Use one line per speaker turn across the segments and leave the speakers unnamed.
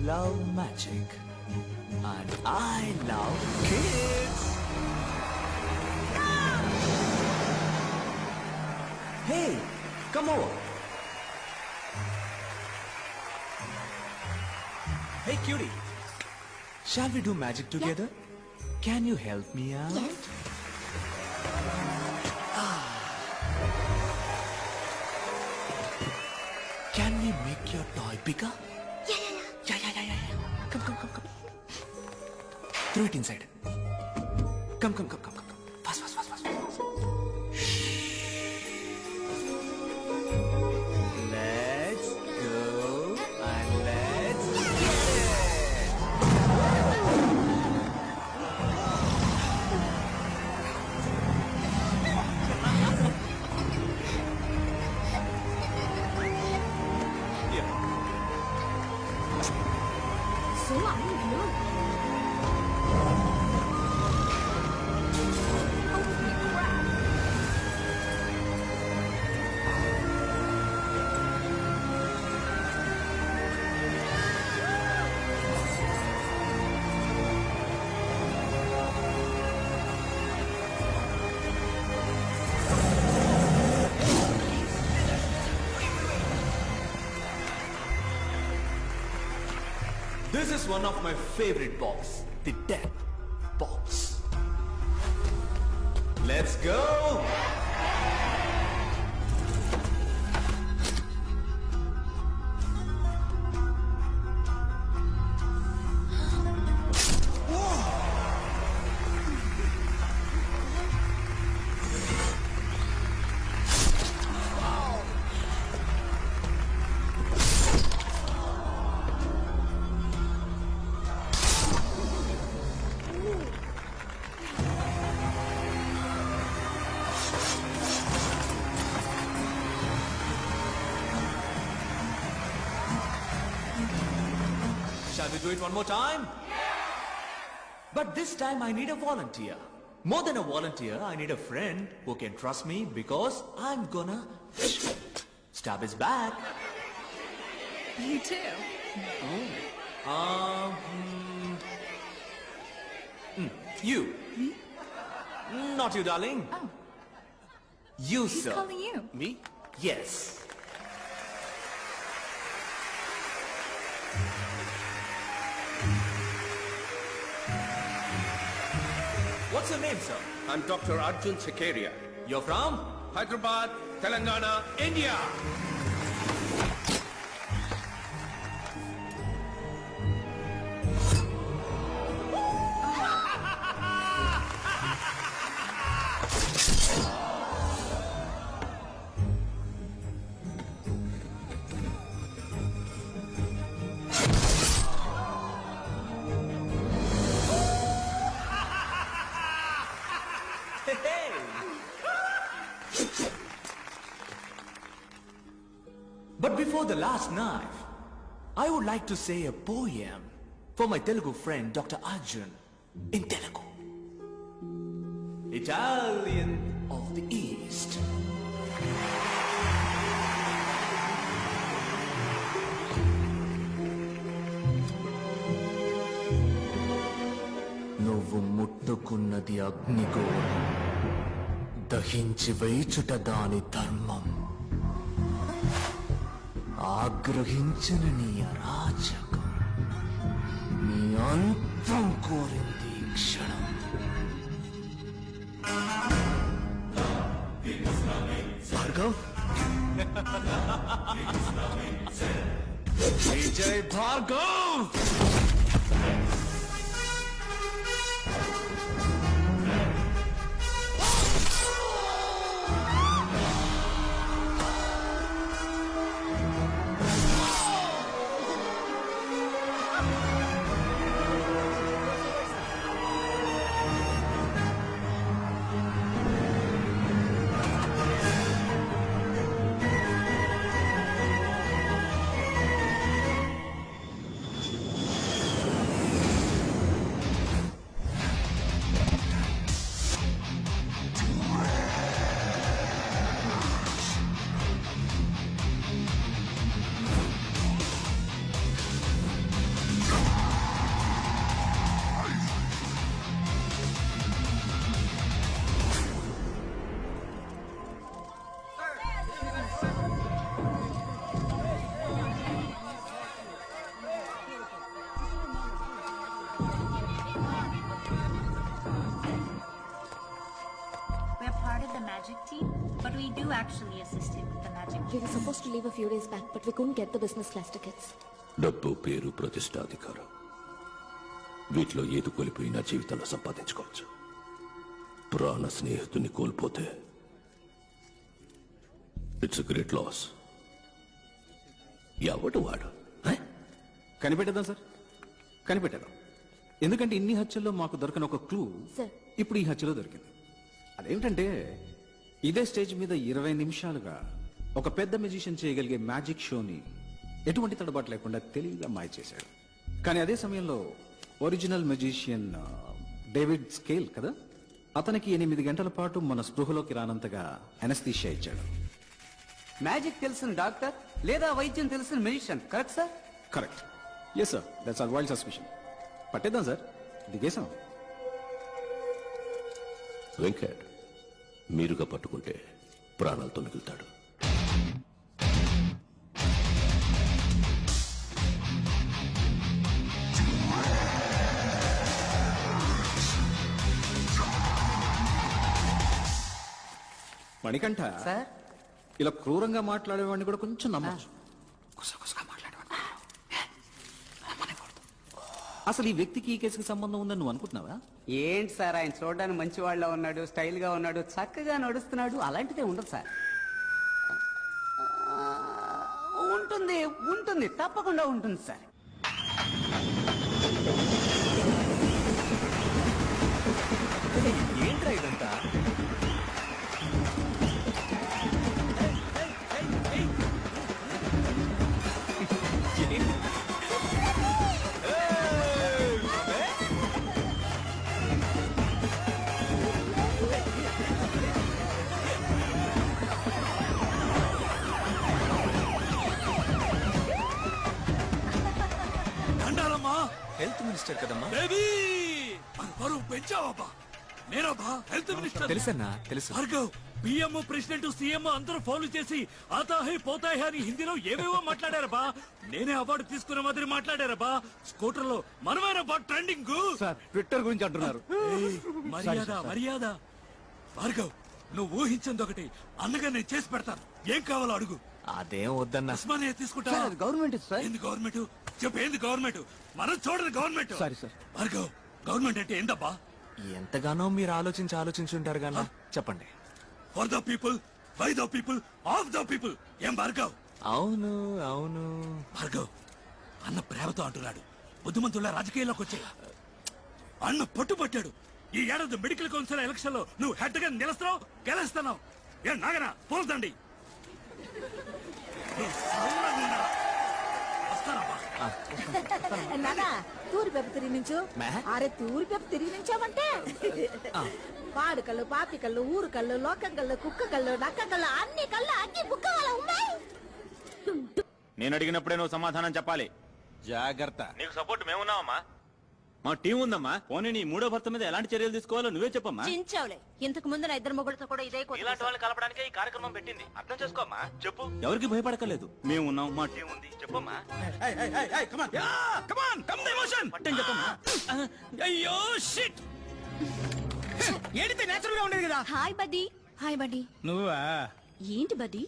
Love magic, and I love kids. Hey, come over. Hey, cutie. Shall we do magic together? Yeah. Can you help me out?
Yes.
Can we make your toy bigger?
Yeah.
Come. Throw it inside. Come. Fast. Let's go and let's get it. Yeah.
索瓦密云。Holy crap!
This is one of my favorite box, the death box. Let's go! Shall we do it one more time? Yeah! But this time I need a volunteer. More than a volunteer, I need a friend who can trust me because I'm gonna stab his back.
You too.
You.
Me?
Not you, darling.
Oh.
You,
He's
sir.
calling you.
Me? Yes. What's your name, sir?
I'm Dr. Arjun Sekaria.
You're from?
Hyderabad, Telangana, India.
Hey! But before the last knife, I would like to say a poem for my Telugu friend Dr. Arjun in Telugu. Italian of the East. నువ్వు ముట్టుకున్నది అగ్నిగోళం, దహించి వేచుట దాని ధర్మం. ఆగ్రహించిన నీ అరాచకం, నీ అంతం కోరింది ఈ క్షణం. Bhargav, Vijay Bhargav.
magic team, but we do actually assist him with the magic.
We were supposed to leave a few days back, but we couldn't get the business class tickets.
డబ్బు పేరు ప్రతిష్టాధికారం వీటిలో ఏది కోల్పోయినా జీవితంలో సంపాదించుకోవచ్చు. ప్రాణ స్నేహితుని కోల్పోతే ఇట్స్ గ్రేట్ లాస్. ఎవడు వాడు?
కనిపెట్టేద్దాం సార్, కనిపెట్టేద్దాం. ఎందుకంటే ఇన్ని హత్యల్లో మాకు దొరకని ఒక క్లూ
సార్.
ఇప్పుడు ఈ హత్యలో దొరికింది. అదేంటంటే ఇదే స్టేజ్ మీద 20 నిమిషాలుగా ఒక పెద్ద మెజిషియన్ చేయగలిగే మ్యాజిక్ షోని ఎటువంటి తడబాటు లేకుండా తెలివిగా మాయ చేశాడు. కానీ అదే సమయంలో ఒరిజినల్ మెజిషియన్ డేవిడ్ స్కేల్ కదా, అతనికి 8 గంటల పాటు మన స్పృహలోకి రానంతగా అనస్థీషియా ఇచ్చాడు.
మ్యాజిక్ తెలిసిన డాక్టర్ లేదా వైద్యం తెలిసిన magician, correct sir?
Correct. Yes sir, that's our wild suspicion. పట్టేద్దాం సార్, దిగేసాం.
వెంకట్ మీరుగా పట్టుకుంటే ప్రాణాలతో మిగులుతాడు.
మణికంఠ
సార్,
ఇలా క్రూరంగా మాట్లాడేవాడిని కూడా కొంచెం నమ్మచ్చు. గుసగుసగా మాట్లాడేవాడిని అసలు ఈ వ్యక్తికి ఈ కేసుకి సంబంధం ఉందని నువ్వు అనుకుంటున్నావా?
ఏంటి సార్, ఆయన చూడడానికి మంచి వాళ్ళ ఉన్నాడు, స్టైల్ గా ఉన్నాడు, చక్కగా నడుస్తున్నాడు, అలాంటిదే ఉండదు సార్. ఉంటుంది ఉంటుంది, తప్పకుండా ఉంటుంది సార్.
ఏంట్రా ఇదంతా? హెల్త్ మినిస్టర్ కదమ్మా.
బరువు పెంచావబ్బా. నేనబ్బా హెల్త్ మినిస్టర్.
తెలుసన్నా, తెలుసు.
భార్గవ్, పిఎం ప్రెసిడెంట్ సీఎం అందరూ ఫాలో చేసి ఆతాహే పోతాహే అని హిందీలో ఏవేవో మాట్లాడారబ్బా. నేనే అవార్డు తీసుకున్న మాదిరి మాట్లాడారబ్బా. స్కూటర్ లో మనమేనబ్బా ట్రెండింగ్.
సార్, ట్విట్టర్ గురించి అంటున్నారు.
మర్యాద మర్యాద. భార్గవ్, నువ్వు ఊహించింది ఒకటి, అన్నగా నేను చేసి పెడతాను. ఏం కావాలో అడుగు.
అదేం వద్దన్నా.
ఉస్మానియా తీసుకుంటా.
Government sir.
ఏంది గవర్నమెంట్? చెప్పు, ఏంది గవర్నమెంట్? మనం చూడదు government.
Sorry sir.
Bhargav, government అంటే ఏందబ్బా?
ఎంతగానో మీరు ఆలోచించుంటారు గానా. చెప్పండి.
For the people, by the people, of the people. ఏం భార్గవ్?
అవును అవును.
భార్గవ్, అన్న ప్రేమతో అంటున్నాడు. బుద్ధిమంతుల రాజకీయాల్లోకి వచ్చే అన్న పట్టుపట్టాడు. ఈ ఏడాది మెడికల్ కౌన్సిల్ ఎలక్షన్ లో నువ్వు హెడ్ గా నిలుస్తున్నావు, గెలుస్తున్నావు. ఏ నాగనా, పోల్దండి.
నానా తూరి పెప్ప తిరిగి నుంచు. అరే తూరి పెప్ప తిరిగి నుంచావంటే పాడు కళ్ళు, పాపి కళ్ళు, ఊరు కళ్ళు, లోకం కళ్ళు, కుక్క కళ్ళు, నక్క కళ్ళు, అన్ని కళ్ళు అన్ని బుక్క వాళ్ళ ఉన్నాయి.
నేను అడిగినప్పుడే నువ్వు సమాధానం చెప్పాలి.
జాగ్రత్త.
నీకు సపోర్ట్ మేమున్నావమ్మా. మా టీం ఉందమ్మా. పోనీ నీ మూడో భర్త మీద ఎలాంటి చర్యలు తీసుకోవాలో నువ్వే చెప్పమ్మా.
చించావులే, ఇంతకు ముందు నా ఇద్దరు మొగుడుతో కూడా ఇదే
ఇలాంటి వాళ్ళని కలపడానికే ఈ కార్యక్రమం పెట్టింది. అర్థం చేసుకోమ్మా. చెప్పు. ఎవరికి భయపడకలేదు. మేము ఉన్నాం, మా టీం ఉంది. చెప్పమ్మా. పట్టని చెప్పమ్మా.
అయ్యో షిట్. ఏడితే నేచురల్ గా ఉండేది కదా.
Hi buddy. Hi buddy.
నువ్వా?
ఏంటి బడ్డీ,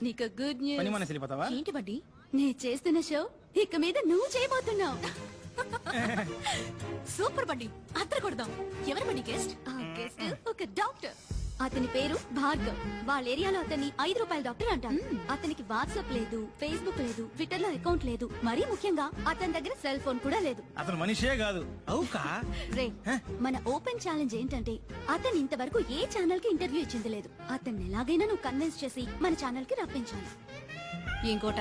నీకు గుడ్
పని
న్యూస్.
మనసు వెళ్ళిపోతావా?
ఏంటి బడ్డీ, నేను చేస్తున్న షో ఇక మీద నువ్వు చేయబోతున్నావు. సూపర్ బడ్డీ, అద్దరు కొడదాం. ఎవరు బడ్డీ గెస్ట్? గెస్ట్ ఒక డాక్టర్. అతని పేరు భార్గవ్. వాళ్ళ ఏరియాలో అతన్ని ₹5 డాక్టర్ అంటారు. అతనికి వాట్సాప్ లేదు, ఫేస్బుక్ లేదు, ట్విట్టర్ లో అకౌంట్ లేదు, మరీ ముఖ్యంగా అతని దగ్గర సెల్ ఫోన్ కూడా లేదు.
అతను మనిషే కాదు. అవుకా?
రే, మన ఓపెన్ ఛాలెంజ్ ఏంటంటే అతను ఇంతవరకు ఏ ఛానల్ కి ఇంటర్వ్యూ ఇచ్చింది లేదు. అతన్ని ఎలాగైనా నువ్వు కన్విన్స్ చేసి మన ఛానల్ కి రప్పించాలి. ఇంకోట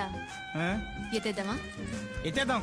ఎత్తేద్దామా?
ఎత్తేద్దాం.